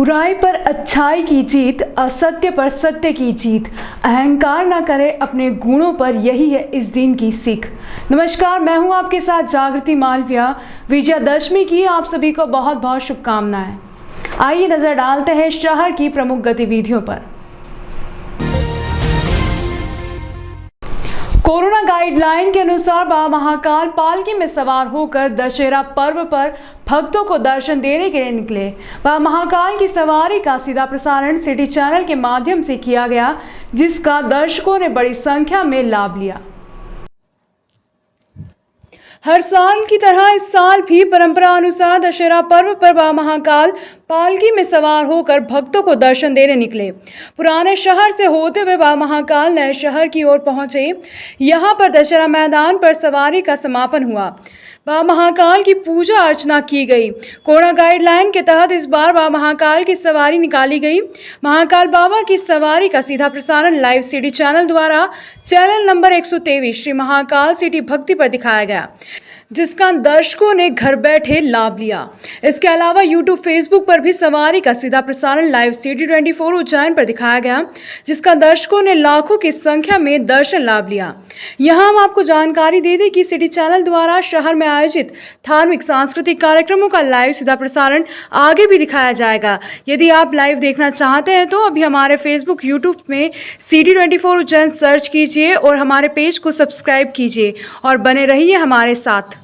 बुराई पर अच्छाई की जीत, असत्य पर सत्य की जीत। अहंकार न करे अपने गुणों पर, यही है इस दिन की सीख। नमस्कार, मैं हूं आपके साथ जागृति मालविया। विजयादशमी की आप सभी को बहुत बहुत शुभकामनाएं। आइए नजर डालते हैं शहर की प्रमुख गतिविधियों पर। कोरोना गाइडलाइन के अनुसार बाबा महाकाल पालकी में सवार होकर दशहरा पर्व पर भक्तों को दर्शन देने के लिए निकले। बाबा महाकाल की सवारी का सीधा प्रसारण सिटी चैनल के माध्यम से किया गया, जिसका दर्शकों ने बड़ी संख्या में लाभ लिया। हर साल की तरह इस साल भी परंपरा अनुसार दशहरा पर्व पर बाबा महाकाल पालकी में सवार होकर भक्तों को दर्शन देने निकले। पुराने शहर से होते हुए बाबा महाकाल नए शहर की ओर पहुंचे। यहां पर दशहरा मैदान पर सवारी का समापन हुआ। बाबा महाकाल की पूजा अर्चना की गई। कोरोना गाइडलाइन के तहत इस बार बाबा महाकाल की सवारी निकाली गई। महाकाल बाबा की सवारी का सीधा प्रसारण लाइव सिटी चैनल द्वारा channel number 123 Shri Mahakal city भक्ति पर दिखाया गया, जिसका दर्शकों ने घर बैठे लाभ लिया। इसके अलावा यूट्यूब, फेसबुक पर भी सवारी का सीधा प्रसारण लाइव सिटी 24 उज्जैन पर दिखाया गया, जिसका दर्शकों ने लाखों की संख्या में दर्शन लाभ लिया। यहां हम आपको जानकारी दे दें कि सिटी चैनल द्वारा शहर में आयोजित धार्मिक सांस्कृतिक कार्यक्रमों का लाइव सीधा प्रसारण आगे भी दिखाया जाएगा। यदि आप लाइव देखना चाहते हैं तो अभी हमारे फेसबुक, यूट्यूब में सिटी 24 उज्जैन सर्च कीजिए और हमारे पेज को सब्सक्राइब कीजिए और बने रहिए हमारे साथ।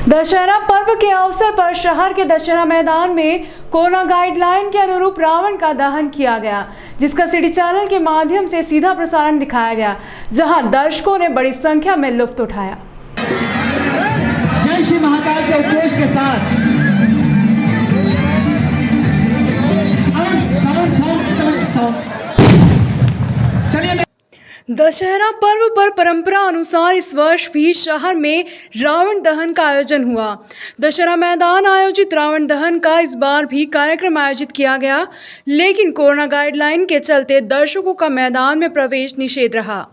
दशहरा पर्व के अवसर पर शहर के दशहरा मैदान में कोरोना गाइडलाइन के अनुरूप रावण का दहन किया गया, जिसका सिटी चैनल के माध्यम से सीधा प्रसारण दिखाया गया, जहां दर्शकों ने बड़ी संख्या में लुत्फ उठाया। जय श्री महाकाल के उद्देश के साथ दशहरा पर्व पर परंपरा अनुसार इस वर्ष भी शहर में रावण दहन का आयोजन हुआ। दशहरा मैदान आयोजित रावण दहन का इस बार भी कार्यक्रम आयोजित किया गया, लेकिन कोरोना गाइडलाइन के चलते दर्शकों का मैदान में प्रवेश निषेध रहा।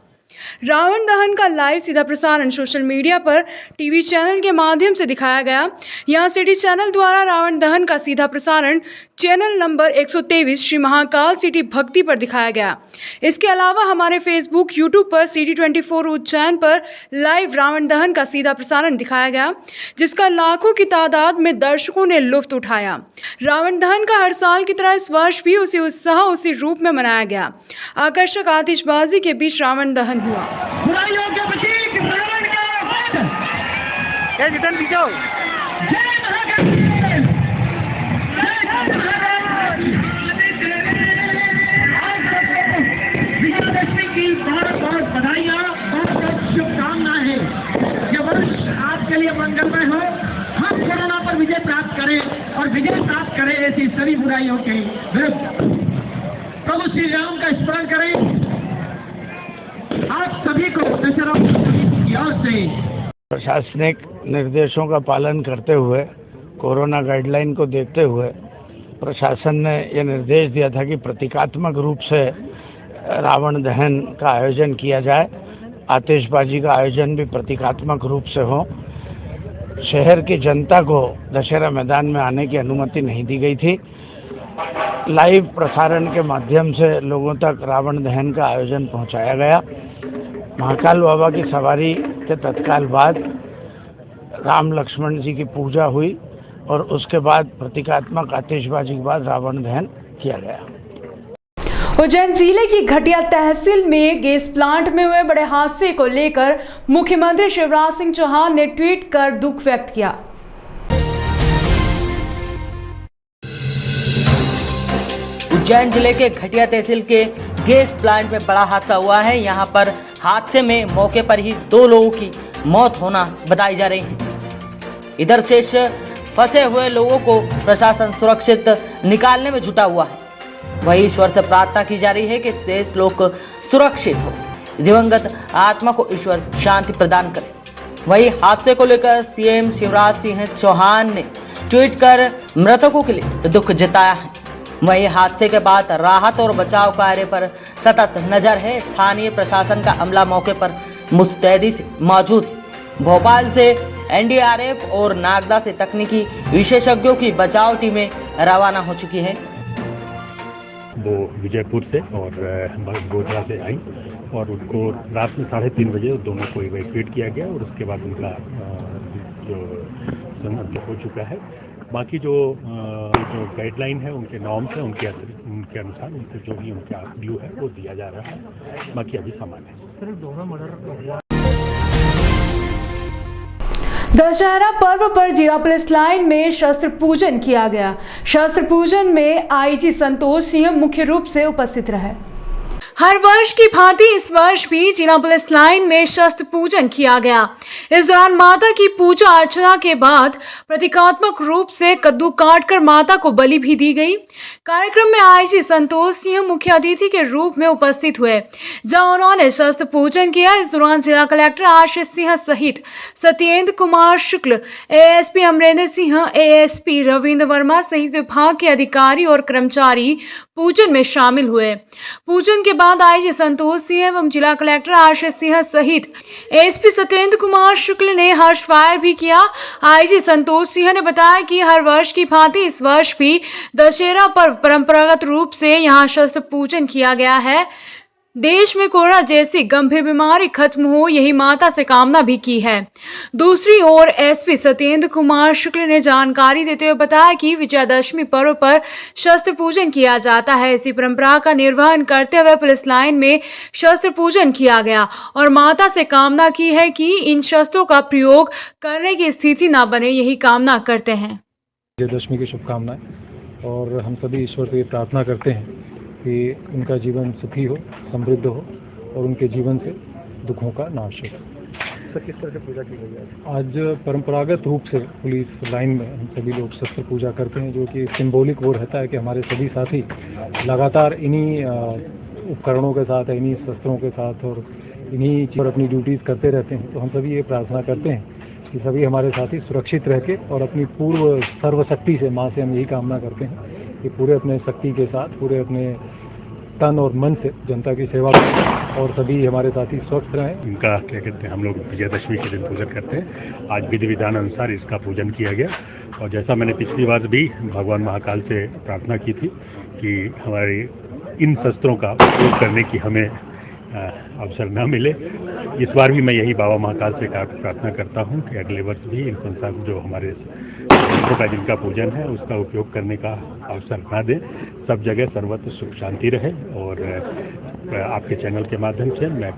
रावण दहन का लाइव सीधा प्रसारण सोशल मीडिया पर टीवी चैनल के माध्यम से दिखाया गया। यहां सिटी चैनल द्वारा रावण दहन का सीधा प्रसारण channel number 123 Shri Mahakal city भक्ति पर दिखाया गया। इसके अलावा हमारे फेसबुक, यूट्यूब पर सिटी 24 उज्जैन पर लाइव रावण दहन का सीधा प्रसारण दिखाया गया, जिसका लाखों की तादाद में दर्शकों ने लुत्फ उठाया। रावण दहन का हर साल की तरह इस वर्ष भी उसी उत्साह, उसी रूप में मनाया गया। आकर्षक आतिशबाजी के बीच रावण दहन हुआ। बुराइयों के प्रतीक रावण का वध। विजयादशमी की बहुत बहुत बधाइयाँ, बहुत बहुत शुभकामनाएं हैं। ये वर्ष आपके लिए मंगलमय हो। हम कोरोना पर विजय प्राप्त करें और विजय प्राप्त करें ऐसी सभी बुराइयों के विरुद्ध। प्रभु श्री राम का स्मरण करें। आप सभी को दशहरा की ओर से प्रशासनिक निर्देशों का पालन करते हुए, कोरोना गाइडलाइन को देखते हुए प्रशासन ने यह निर्देश दिया था कि प्रतीकात्मक रूप से रावण दहन का आयोजन किया जाए। आतिशबाजी का आयोजन भी प्रतीकात्मक रूप से हो। शहर की जनता को दशहरा मैदान में आने की अनुमति नहीं दी गई थी। लाइव प्रसारण के माध्यम से लोगों तक रावण दहन का आयोजन पहुंचाया गया। महाकाल बाबा की सवारी के तत्काल बाद राम लक्ष्मण जी की पूजा हुई और उसके बाद प्रतीकात्मक आतिशबाजी के बाद रावण दहन किया गया। उज्जैन जिले की घटिया तहसील में गैस प्लांट में हुए बड़े हादसे को लेकर मुख्यमंत्री शिवराज सिंह चौहान ने ट्वीट कर दुख व्यक्त किया। उज्जैन जिले के घटिया तहसील के गैस प्लांट में बड़ा हादसा हुआ है। यहां पर हादसे में मौके पर ही 2 लोगों की मौत होना बताई जा रही है। इधर शेष फंसे हुए लोगों को प्रशासन सुरक्षित निकालने में जुटा हुआ है। वही ईश्वर से प्रार्थना की जा रही है कि शेष लोग सुरक्षित हो, दिवंगत आत्मा को ईश्वर शांति प्रदान करे। वही हादसे को लेकर सीएम शिवराज सिंह चौहान ने ट्वीट कर मृतकों के लिए दुख जताया है। वही हादसे के बाद राहत और बचाव कार्य पर सतत नजर है। स्थानीय प्रशासन का अमला मौके पर मुस्तैदी से मौजूद है। भोपाल से एनडीआरएफ और नागदा से तकनीकी विशेषज्ञों की बचाव टीमें रवाना हो चुकी है। वो विजयपुर से और गोधरा से आई और उनको रात में 3:30 बजे दोनों को इवैक्यूएट किया गया और उसके बाद उनका जो हो चुका है। बाकी जो गाइडलाइन है, उनके नॉर्म्स हैं, उनके अनुसार उनको जो भी उनका ड्यू है वो दिया जा रहा है। बाकी अभी सामान्य है। दशहरा पर्व पर जिला पुलिस लाइन में शस्त्र पूजन किया गया। शस्त्र पूजन में आईजी संतोष सिंह मुख्य रूप से उपस्थित रहे। हर वर्ष की भांति इस वर्ष भी जिला पुलिस लाइन में शस्त्र पूजन किया गया। इस दौरान माता की पूजा अर्चना के बाद प्रतीकात्मक रूप से कद्दू काटकर माता को बलि भी दी गई। कार्यक्रम में आईजी संतोष सिंह मुख्य अतिथि के रूप में उपस्थित हुए, जहां उन्होंने शस्त्र पूजन किया। इस दौरान जिला कलेक्टर आशीष सिंह सहित सत्येंद्र कुमार शुक्ल, एएसपी अमरेंद्र सिंह, एएसपी रविंद्र वर्मा सहित विभाग के अधिकारी और कर्मचारी पूजन में शामिल हुए। पूजन के बाद आईजी संतोष सिंह एवं जिला कलेक्टर आशीष सिंह सहित एसपी सत्येंद्र कुमार शुक्ल ने हर्ष फायर भी किया। आईजी संतोष सिंह ने बताया कि हर वर्ष की भांति इस वर्ष भी दशहरा पर्व परंपरागत रूप से यहां शस्त्र पूजन किया गया है। देश में कोरोना जैसी गंभीर बीमारी खत्म हो, यही माता से कामना भी की है। दूसरी ओर एसपी सत्येंद्र कुमार शुक्ल ने जानकारी देते हुए बताया कि विजयादशमी पर्व पर शस्त्र पूजन किया जाता है। इसी परंपरा का निर्वहन करते हुए पुलिस लाइन में शस्त्र पूजन किया गया और माता से कामना की है कि इन शस्त्रों का प्रयोग करने की स्थिति न बने, यही कामना करते हैं। विजयादशमी की शुभकामनाएं और हम सभी ईश्वर से प्रार्थना करते हैं कि उनका जीवन सुखी हो, समृद्ध हो और उनके जीवन से दुखों का नाश हो। सर, किस तरह से पूजा की गई है? आज परंपरागत रूप से पुलिस लाइन में हम सभी लोग शस्त्र पूजा करते हैं, जो कि सिंबॉलिक वो रहता है कि हमारे सभी साथी लगातार इन्हीं उपकरणों के साथ, इन्हीं शस्त्रों के साथ और इन्हीं पर अपनी ड्यूटीज़ करते रहते हैं। तो हम सभी ये प्रार्थना करते हैं कि सभी हमारे साथी सुरक्षित रह के और अपनी पूर्व सर्वशक्ति से माँ से हम यही कामना करते हैं कि पूरे अपने शक्ति के साथ, पूरे अपने तन और मन से जनता की सेवा करें और सभी हमारे साथी स्वस्थ रहें। इनका क्या कहते हैं, हम लोग विजयादशमी के दिन पूजन करते हैं। आज विधि विधान अनुसार इसका पूजन किया गया और जैसा मैंने पिछली बार भी भगवान महाकाल से प्रार्थना की थी कि हमारे इन शस्त्रों का उपयोग करने की हमें अवसर न मिले, इस बार भी मैं यही बाबा महाकाल से प्रार्थना करता हूं कि अगले वर्ष भी इन संसार जो हमारे शस्त्रों का जिनका पूजन है उसका उपयोग करने का अवसर न दें। सब जगह सर्वत्र सुख शांति रहे और आपके चैनल के माध्यम से मैं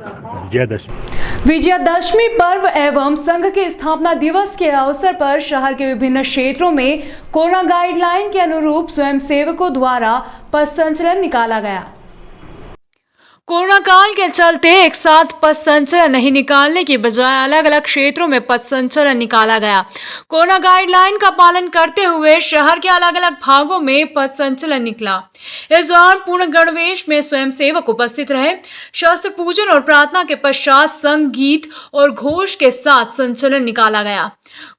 विजयादशमी पर्व एवं संघ के स्थापना दिवस के अवसर पर शहर के विभिन्न क्षेत्रों में कोरोना गाइडलाइन के अनुरूप स्वयंसेवकों द्वारा पथ संचलन निकाला गया। कोरोना काल के चलते एक साथ पथ संचलन नहीं निकालने की बजाय अलग अलग क्षेत्रों में पथ संचलन निकाला गया। कोरोना गाइडलाइन का पालन करते हुए शहर के अलग अलग भागों में पथ संचलन निकला। इस दौरान पूर्ण गणवेश में स्वयंसेवक उपस्थित रहे। शस्त्र पूजन और प्रार्थना के पश्चात संगीत और घोष के साथ संचलन निकाला गया।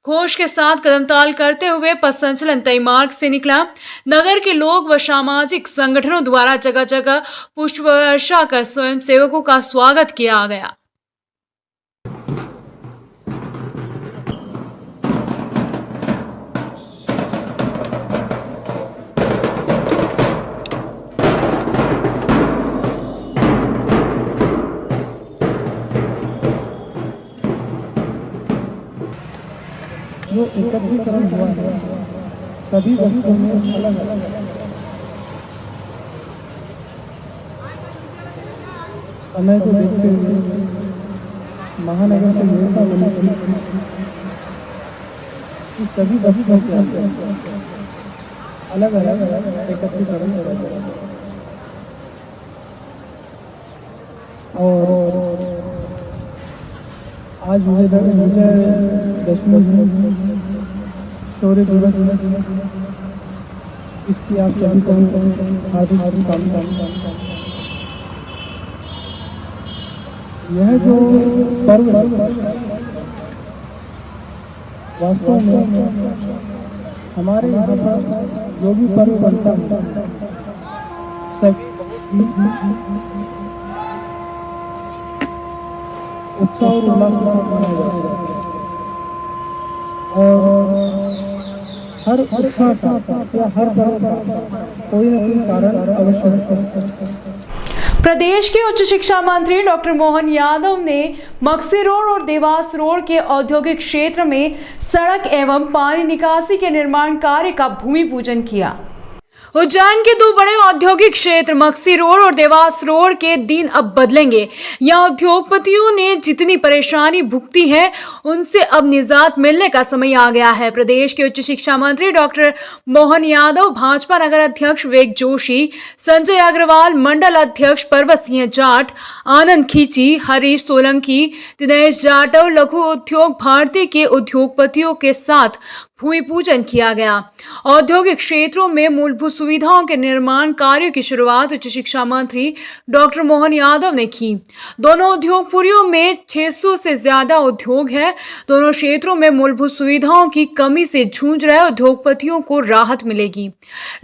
घोष के साथ कदमताल करते हुए पथ संचलन तय मार्ग से निकला। नगर के लोग व सामाजिक संगठनों द्वारा जगह जगह पुष्प वर्षा कर स्वयंसेवकों का स्वागत किया गया। जो एकत्रीकरण हुआ है सभी वस्तुओं में अलग अलग समय को देखते हुए महानगर से योजना बनी थी कि सभी वस्तुओं के अंदर अलग अलग एकत्रीकरण किया जाए और आज विजयदशमी है, शौर्य दिवस है, इसकी आप सभी को हार्दिक शुभकामनाएं। यह जो पर्व वास्तव में हमारे यहाँ पर जो भी पर्व बनता है सभी उत्साह और उल्लास के साथ मनाया जाता है और हर उत्साह का या हर पर्व का कोई न कोई कारण अवश्य है। प्रदेश के उच्च शिक्षा मंत्री डॉक्टर मोहन यादव ने मक्सी रोड और देवास रोड के औद्योगिक क्षेत्र में सड़क एवं पानी निकासी के निर्माण कार्य का भूमि पूजन किया। उज्जैन के दो बड़े औद्योगिक क्षेत्र मक्सी रोड और देवास रोड के दिन अब बदलेंगे। यहाँ उद्योगपतियों ने जितनी परेशानी भुगती है उनसे अब निजात मिलने का समय आ गया है। प्रदेश के उच्च शिक्षा मंत्री डॉक्टर मोहन यादव, भाजपा नगर अध्यक्ष विवेक जोशी, संजय अग्रवाल, मंडल अध्यक्ष पर्वत सिंह जाट, आनंद खींची, हरीश सोलंकी, दिनेश जाटव, लघु उद्योग भारती के उद्योगपतियों के साथ भूमि पूजन किया गया। औद्योगिक क्षेत्रों में मूलभूत सुविधाओं के निर्माण कार्यों की शुरुआत उच्च शिक्षा मंत्री डॉक्टर मोहन यादव ने की। दोनों उद्योगपुरियों में 600 से ज्यादा उद्योग है। दोनों क्षेत्रों में मूलभूत सुविधाओं की कमी से जूझ रहे उद्योगपतियों को राहत मिलेगी।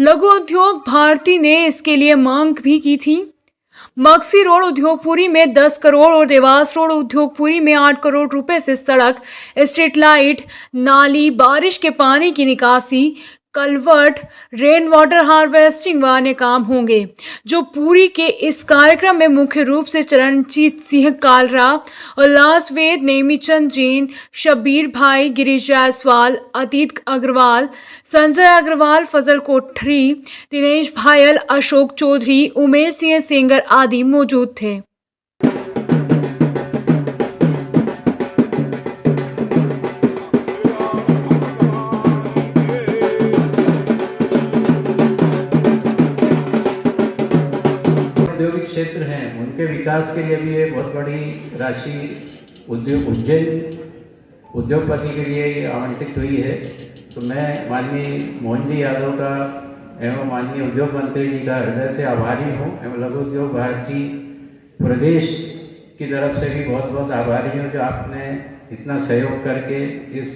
लघु उद्योग भारती ने इसके लिए मांग भी की थी। मक्सी रोड उद्योगपुरी में 10 करोड़ और देवास रोड उद्योगपुरी में 8 करोड़ रुपए से सड़क, स्ट्रीट लाइट, नाली, बारिश के पानी की निकासी, कलवर्ट, रेन वाटर हार्वेस्टिंग व अन्य काम होंगे। जो पूरी के इस कार्यक्रम में मुख्य रूप से चरणजीत सिंह कालरा, उल्लास वेद, नेमीचंद जैन, शब्बीर भाई, गिरीश जायसवाल, अतीत अग्रवाल, संजय अग्रवाल, फजल कोठरी, दिनेश भायल, अशोक चौधरी, उमेश सिंह सेंगर आदि मौजूद थे। औद्योगिक क्षेत्र हैं उनके विकास के लिए भी ये बहुत बड़ी राशि उज्जैन उद्योगपति के लिए ये आवंटित हुई है। तो मैं माननीय मोहन जी यादव का एवं माननीय उद्योग मंत्री जी का हृदय से आभारी हूँ एवं लघु उद्योग भारती प्रदेश की तरफ से भी बहुत बहुत आभारी हूँ जो आपने इतना सहयोग करके इस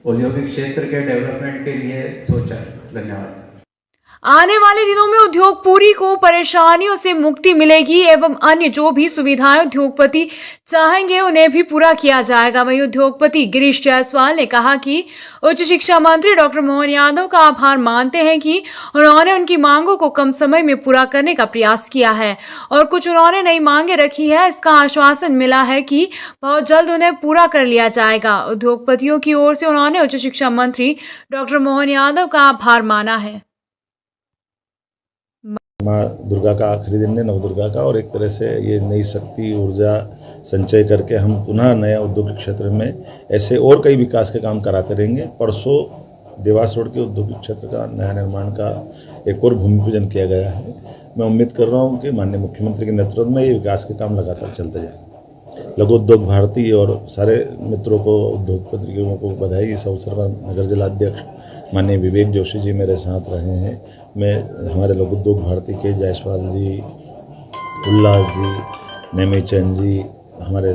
औद्योगिक क्षेत्र के डेवलपमेंट के लिए सोचा। धन्यवाद। आने वाले दिनों में उद्योगपुरी को परेशानियों से मुक्ति मिलेगी एवं अन्य जो भी सुविधाएं उद्योगपति चाहेंगे उन्हें भी पूरा किया जाएगा। वहीं उद्योगपति गिरीश जायसवाल ने कहा कि उच्च शिक्षा मंत्री डॉक्टर मोहन यादव का आभार मानते हैं कि उन्होंने उनकी मांगों को कम समय में पूरा करने का प्रयास किया है और कुछ उन्होंने नई मांगे रखी है। इसका आश्वासन मिला है कि बहुत जल्द उन्हें पूरा कर लिया जाएगा। उद्योगपतियों की ओर से उन्होंने उच्च शिक्षा मंत्री डॉक्टर मोहन यादव का आभार माना है। माँ दुर्गा का आखिरी दिन है नवदुर्गा का, और एक तरह से ये नई शक्ति ऊर्जा संचय करके हम पुनः नया औद्योगिक क्षेत्र में ऐसे और कई विकास के काम कराते रहेंगे। परसों देवास रोड के औद्योगिक क्षेत्र का नया निर्माण का एक और भूमि पूजन किया गया है। मैं उम्मीद कर रहा हूँ कि माननीय मुख्यमंत्री के नेतृत्व में ये विकास के काम लगातार चलते जाएंगे। लघु उद्योग भारती और सारे मित्रों को, उद्योगपतियों को बधाई। इस अवसर पर नगर जिलाध्यक्ष माननीय विवेक जोशी जी मेरे साथ रहे हैं। मैं हमारे लघु उद्योग भारती के जायसवाल जी, उल्लास जी, नेमीचंद जी, हमारे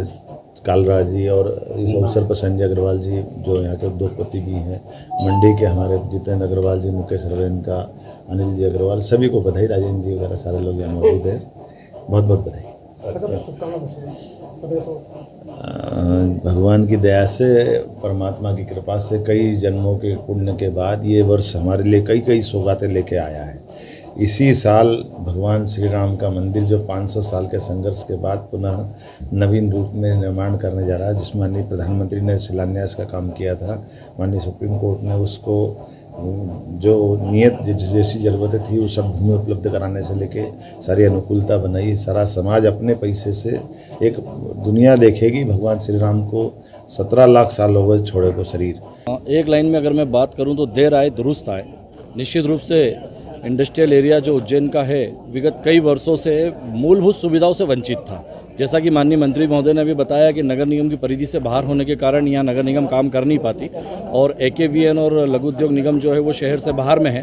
कालरा जी और इस अवसर पर संजय अग्रवाल जी जो यहाँ के उद्योगपति भी हैं, मंडी के हमारे जितेंद्र अग्रवाल जी, मुकेश रवेन का, अनिल जी अग्रवाल, सभी को बधाई। राजेंद्र जी वगैरह सारे लोग यहाँ मौजूद हैं, बहुत बहुत बधाई। भगवान की दया से, परमात्मा की कृपा से, कई जन्मों के पुण्य के बाद ये वर्ष हमारे लिए कई कई सौगातें लेके आया है। इसी साल भगवान श्री राम का मंदिर जो 500 साल के संघर्ष के बाद पुनः नवीन रूप में निर्माण करने जा रहा है, जिसमें माननीय प्रधानमंत्री ने शिलान्यास का काम किया था। माननीय सुप्रीम कोर्ट ने उसको जो नियत जैसी ज़रूरतें थी वो सब भूमि उपलब्ध कराने से लेके सारी अनुकूलता बनाई। सारा समाज अपने पैसे से एक दुनिया देखेगी भगवान श्री राम को 17 लाख साल हो गए छोड़े को शरीर। एक लाइन में अगर मैं बात करूं तो देर आए दुरुस्त आए। निश्चित रूप से इंडस्ट्रियल एरिया जो उज्जैन का है विगत कई वर्षों से मूलभूत सुविधाओं से वंचित था। जैसा कि माननीय मंत्री महोदय ने अभी बताया कि नगर निगम की परिधि से बाहर होने के कारण यहाँ नगर निगम काम कर नहीं पाती और AKVN और लघु उद्योग निगम जो है वो शहर से बाहर में है।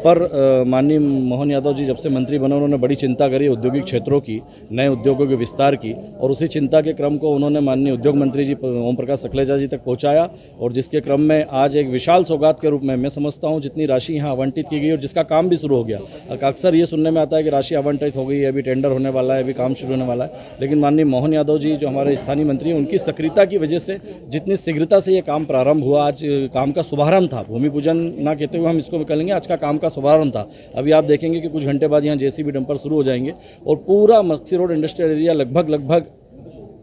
पर माननीय मोहन यादव जी जब से मंत्री बने उन्होंने बड़ी चिंता करी औद्योगिक क्षेत्रों की, नए उद्योगों के विस्तार की, और उसी चिंता के क्रम को उन्होंने माननीय उद्योग मंत्री जी ओम प्रकाश सकलेचा जी तक पहुँचाया, और जिसके क्रम में आज एक विशाल सौगात के रूप में मैं समझता हूँ जितनी राशि यहाँ आवंटित की गई और जिसका काम भी शुरू हो गया। अक्सर ये सुनने में आता है कि राशि आवंटित हो गई है, अभी टेंडर होने वाला है, अभी काम शुरू होने वाला है, लेकिन माननीय मोहन यादव जी जो हमारे स्थानीय मंत्री हैं उनकी सक्रियता की वजह से जितनी शीघ्रता से ये काम प्रारंभ हुआ, आज काम का शुभारंभ था। भूमि पूजन ना कहते हुए हम इसको कहेंगे, आज का काम का शुभारंभ था। अभी आप देखेंगे कि कुछ घंटे बाद यहाँ JCB डंपर शुरू हो जाएंगे और पूरा मक्सी रोड इंडस्ट्रियल एरिया लगभग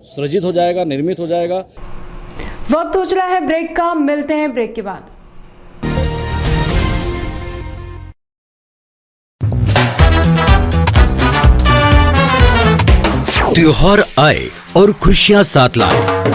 सृजित हो जाएगा, निर्मित हो जाएगा। वक्त हो चला है ब्रेक का, मिलते हैं ब्रेक के बाद। त्योहार आए और खुशियां साथ लाए।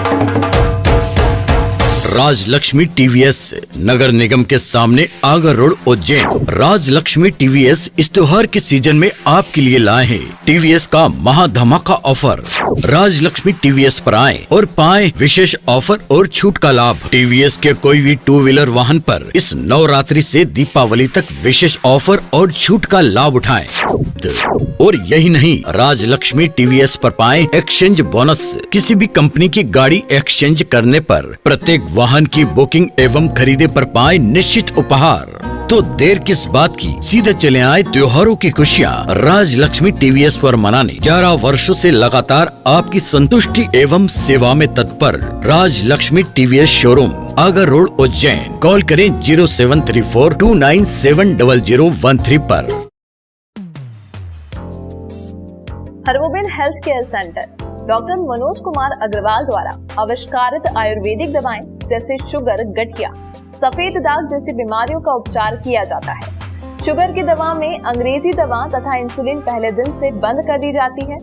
राजलक्ष्मी TVS नगर निगम के सामने आगर रोड उज्जैन। राजलक्ष्मी TVS इस त्योहार के सीजन में आपके लिए लाए हैं TVS का महाधमाका ऑफर। राजलक्ष्मी TVS पर आएं और पाएं विशेष ऑफर और छूट का लाभ। TVS के कोई भी 2 व्हीलर वाहन पर इस नवरात्रि से दीपावली तक विशेष ऑफर और छूट का लाभ उठाएं। और यही नहीं, राजलक्ष्मी TVS पर पाएं एक्सचेंज बोनस। किसी भी कंपनी की गाड़ी एक्सचेंज करने पर प्रत्येक वाहन की बुकिंग एवं खरीदे पर पाएं निश्चित उपहार। तो देर किस बात की, सीधे चले आए त्योहारों की खुशियाँ राजलक्ष्मी TVS पर मनाने। 11 वर्षों से लगातार आपकी संतुष्टि एवं सेवा में तत्पर Rajlakshmi TVS showroom, Agar road Ujjain. Call करें 073429700013 पर। Hargobind health care centre doctor Manoj Kumar Agrawal द्वारा आविष्कारित आयुर्वेदिक दवाएं जैसे शुगर, गठिया, सफेद दाग जैसी बीमारियों का उपचार किया जाता है। शुगर की दवा में अंग्रेजी दवा तथा इंसुलिन पहले दिन से बंद कर दी जाती है।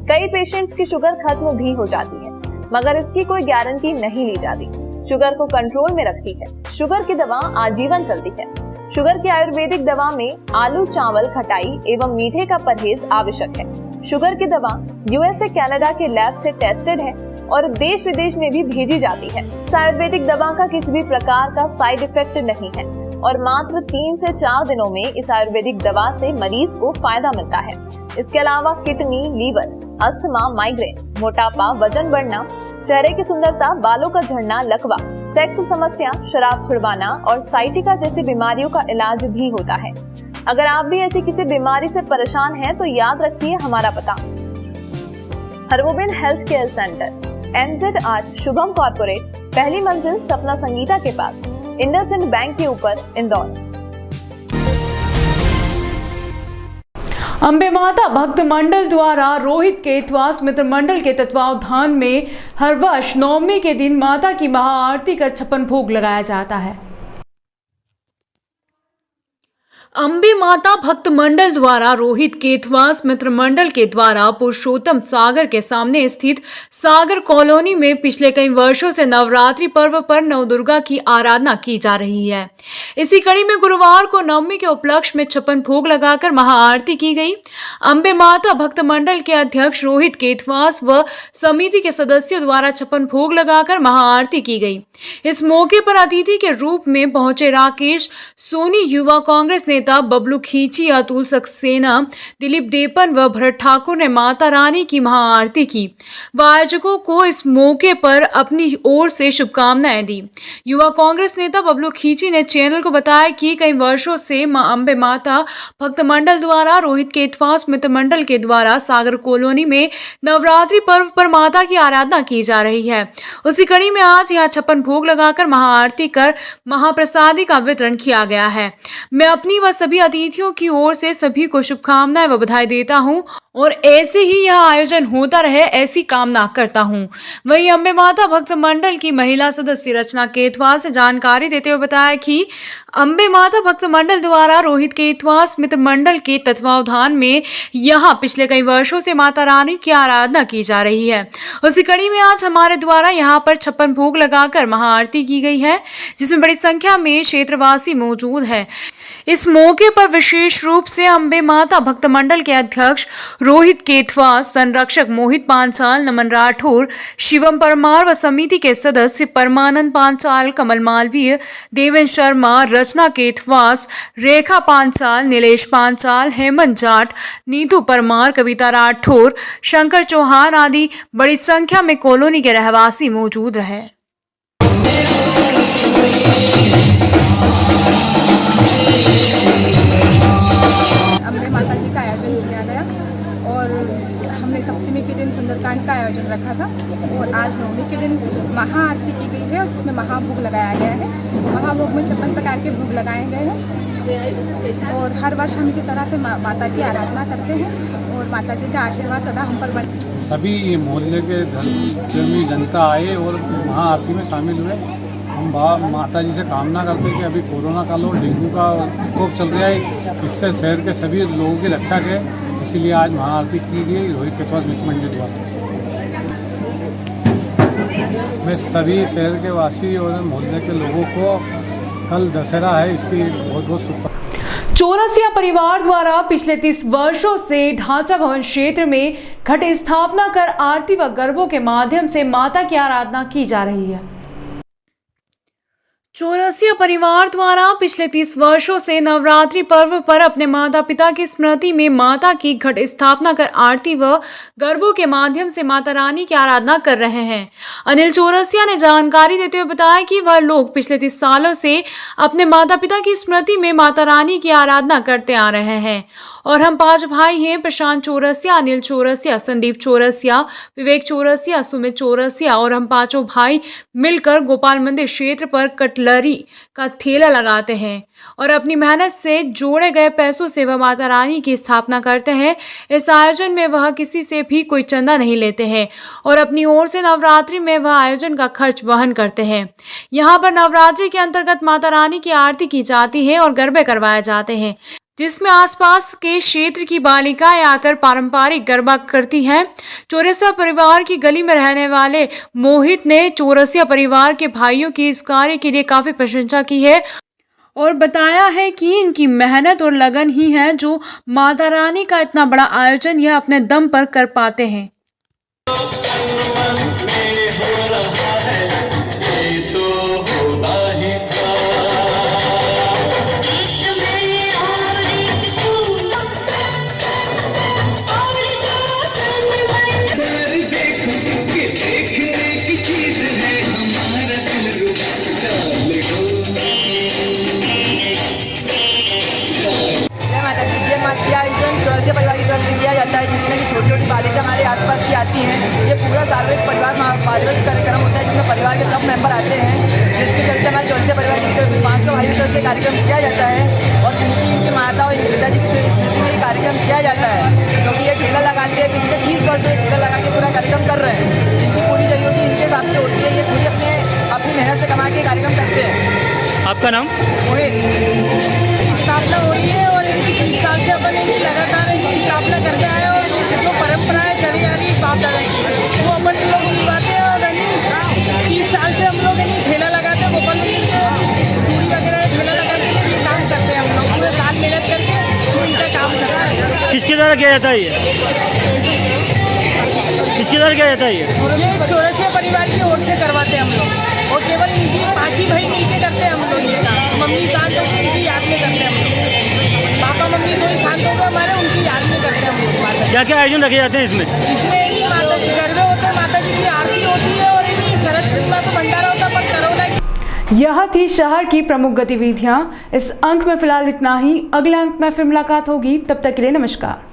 कई पेशेंट्स की शुगर खत्म भी हो जाती है, मगर इसकी कोई गारंटी नहीं ली जाती। शुगर को कंट्रोल में रखती है। शुगर की दवा आजीवन चलती है। शुगर की आयुर्वेदिक दवा में आलू, चावल, खटाई एवं मीठे का परहेज आवश्यक है। शुगर की दवा USA, कनाडा के लैब से टेस्टेड है और देश विदेश में भी भेजी जाती है। इस आयुर्वेदिक दवा का किसी भी प्रकार का साइड इफेक्ट नहीं है और मात्र 3 से 4 दिनों में इस आयुर्वेदिक दवा से मरीज को फायदा मिलता है। इसके अलावा किडनी, लीवर, अस्थमा, माइग्रेन, मोटापा, वजन बढ़ना, चेहरे की सुंदरता, बालों का झड़ना, लकवा, सेक्स समस्या, शराब छुड़वाना और साइटिका जैसी बीमारियों का इलाज भी होता है। अगर आप भी ऐसी किसी बीमारी से परेशान हैं तो याद रखिए हमारा पता। Hargobind health care centre, NZ8 Shubham corporate, पहली मंजिल सपना संगीता के पास, इंडसइंड बैंक के ऊपर, इंदौर। अंबे माता भक्त मंडल द्वारा रोहित केतवास मित्र मंडल के तत्वावधान में हर वर्ष नवमी के दिन माता की महाआरती कर 56 भोग लगाया जाता है। अंबे माता भक्त मंडल द्वारा रोहित केतवास मित्र मंडल के द्वारा पुरुषोत्तम सागर के सामने स्थित सागर कॉलोनी में पिछले कई वर्षों से नवरात्रि पर्व पर नवदुर्गा की आराधना की जा रही है। इसी कड़ी में गुरुवार को नवमी के उपलक्ष्य में 56 भोग लगाकर महाआरती की गई। अंबे माता भक्त मंडल के अध्यक्ष रोहित केतवास व समिति के सदस्यों द्वारा 56 भोग लगाकर महाआरती की गई। इस मौके पर अतिथि के रूप में पहुंचे राकेश सोनी, युवा कांग्रेस नेता बबलू खींची, अतुल सक्सेना, दिलीप देपन व भरत ठाकुर ने माता रानी की महाआरती की। आयोजकों को इस मौके पर अपनी ओर से शुभकामनाएं दी। युवा कांग्रेस नेता बबलू खींची ने चैनल को बताया कि कई वर्षों से मां अंबे माता भक्त मंडल द्वारा रोहित केतवास मित्र मंडल के द्वारा सागर कॉलोनी में नवरात्रि पर्व पर माता की आराधना की जा रही है। उसी कड़ी में आज यहाँ 56 भोग लगाकर महाआरती कर महाप्रसादी का वितरण किया गया है। मैं अपनी व व सभी अतिथियों की ओर से सभी को शुभकामनाएं व बधाई देता हूं और ऐसे ही यह आयोजन होता रहे ऐसी कामना करता हूं। वहीं अम्बे माता भक्त मंडल की महिला सदस्य रचना केतवा से जानकारी देते हुए बताया कि अम्बे माता भक्त मंडल द्वारा रोहित केतवा स्मित मंडल के तत्वावधान में यहाँ पिछले कई वर्षों से माता रानी की आराधना की जा रही है। उसी कड़ी में आज हमारे द्वारा यहाँ पर 56 भोग लगाकर महाआरती की गई है, जिसमें बड़ी संख्या में क्षेत्रवासी मौजूद है। इस मौके पर विशेष रूप से अम्बे माता भक्त मंडल के अध्यक्ष रोहित केतवा, संरक्षक मोहित पांचाल, नमन राठौर, शिवम परमार व समिति के सदस्य परमानंद पांचाल, कमल मालवीय, देवेंद्र शर्मा, रचना केतवास, रेखा पांचाल, नीलेश पांचाल, हेमंत जाट, नीतू परमार, कविता राठौर, शंकर चौहान आदि बड़ी संख्या में कॉलोनी के रहवासी मौजूद रहे। अम्बे माता जी का आयोजन किया गया और हमने सप्तमी के दिन सुंदरकांड का आयोजन रखा था और आज नवमी के दिन महाआरती की गई है और जिसमें महाभोग लगाया गया है। महाभोग में 56 प्रकार के भोग लगाए गए हैं और हर वर्ष हम इसी तरह से माता की आराधना करते हैं और माता जी का आशीर्वाद सदा हम पर बने। सभी मोहल्ले के धर्मी जनता आए और महाआरती में शामिल हुए। हम माता जी से कामना करते हैं कि अभी कोरोना काल और डेंगू का प्रकोप चल रहा है, इससे शहर के सभी लोगों की रक्षा करें, इसीलिए आज महाआरती की गई रोहित केतवा स्मित मंडल द्वारा। मैं सभी शहर के वासी और मोहल्ले के लोगों को कल दशहरा है इसकी बहुत बहुत शुभकामनाएं। चौरसिया परिवार द्वारा पिछले 30 वर्षों से ढांचा भवन क्षेत्र में घट स्थापना कर आरती व गरबों के माध्यम से माता की आराधना की जा रही है। चौरसिया परिवार द्वारा पिछले 30 वर्षों से नवरात्रि पर्व पर अपने माता पिता की स्मृति में माता की घट स्थापना कर आरती व गरबों के माध्यम से माता रानी की आराधना कर रहे हैं। अनिल चौरसिया ने जानकारी देते हुए बताया कि वह लोग पिछले 30 सालों से अपने माता पिता की स्मृति में माता रानी की आराधना करते आ रहे हैं और हम 5 भाई हैं, प्रशांत चौरसिया, अनिल चौरसिया, संदीप चौरसिया, विवेक चौरसिया, सुमित चौरसिया और हम 5 भाई मिलकर गोपाल मंदिर क्षेत्र पर कटलरी का ठेला लगाते हैं और अपनी मेहनत से जोड़े गए पैसों से वह माता रानी की स्थापना करते हैं। इस आयोजन में वह किसी से भी कोई चंदा नहीं लेते हैं और अपनी ओर से नवरात्रि में वह आयोजन का खर्च वहन करते हैं। यहाँ पर नवरात्रि के अंतर्गत माता रानी की आरती की जाती है और गरबे करवाए जाते हैं, जिसमें आसपास के क्षेत्र की बालिकाएं आकर पारंपरिक गरबा करती हैं। चौरसिया परिवार की गली में रहने वाले मोहित ने चौरसिया परिवार के भाइयों की इस कार्य के लिए काफी प्रशंसा की है और बताया है कि इनकी मेहनत और लगन ही है जो माता रानी का इतना बड़ा आयोजन यह अपने दम पर कर पाते हैं। चौरसिया परिवार की तरफ से किया जाता है, जिसमें कि छोटी छोटी बालिका हमारे आसपास की आती हैं। ये पूरा सार्वजनिक परिवार पारिवारिक कार्यक्रम होता है जिसमें परिवार के सब मेंबर आते हैं, जिसके चलते हमारे चौरसिया परिवार की तरफ 5 भाइयों की तरफ से कार्यक्रम किया जाता है और इनकी माता और इनके पिताजी की स्मृति में ये कार्यक्रम किया जाता है, क्योंकि ये ठेला लगाते हैं। पिछले 30 वर्ष से ठेला लगा के पूरा कार्यक्रम कर रहे हैं। इनकी पूरी सहयोगी इनके हिसाब से होती है, ये खुद अपनी मेहनत से कमा के कार्यक्रम करते हैं। आपका नाम? मोहित। स्थापना हो रही है और इनकी 30 साल से अपन इनकी लगातार इनकी स्थापना करके आए और जो परंपराएं चली आ रही बाप दादा की वो अपन लोग निभाते हैं और 30 साल से हम लोग इनकी ठेला लगाते हैं। गोपाल चूड़ी वगैरह ठेला लगा के ये काम करते हैं हम लोग पूरे साल मेहनत करके इनका काम करते हैं। किसके द्वारा किया जाता है ये? किसके द्वारा किया जाता है ये चौरसिया परिवार की ओर से करवाते हैं हम लोग और केवल इनकी 5 ही भाई मिलके करते हैं हम लोग ये काम। मम्मी शांत हो गई उनकी याद में करते हैं हम लोग। पापा मम्मी कोई शांत हो गए हमारे उनकी याद में करते हैं हम लोग। क्या क्या आयोजन रखे जाते हैं इसमें? इसमें माता जी गरबे होते हैं, माता जी की आरती होती है और इनकी शरद पूर्णिमा को भंडारा होता है। पर कोरोना यह थी शहर की प्रमुख गतिविधियां। इस अंक में फिलहाल इतना ही। अगले अंक में फिर मुलाकात होगी, तब तक के लिए नमस्कार।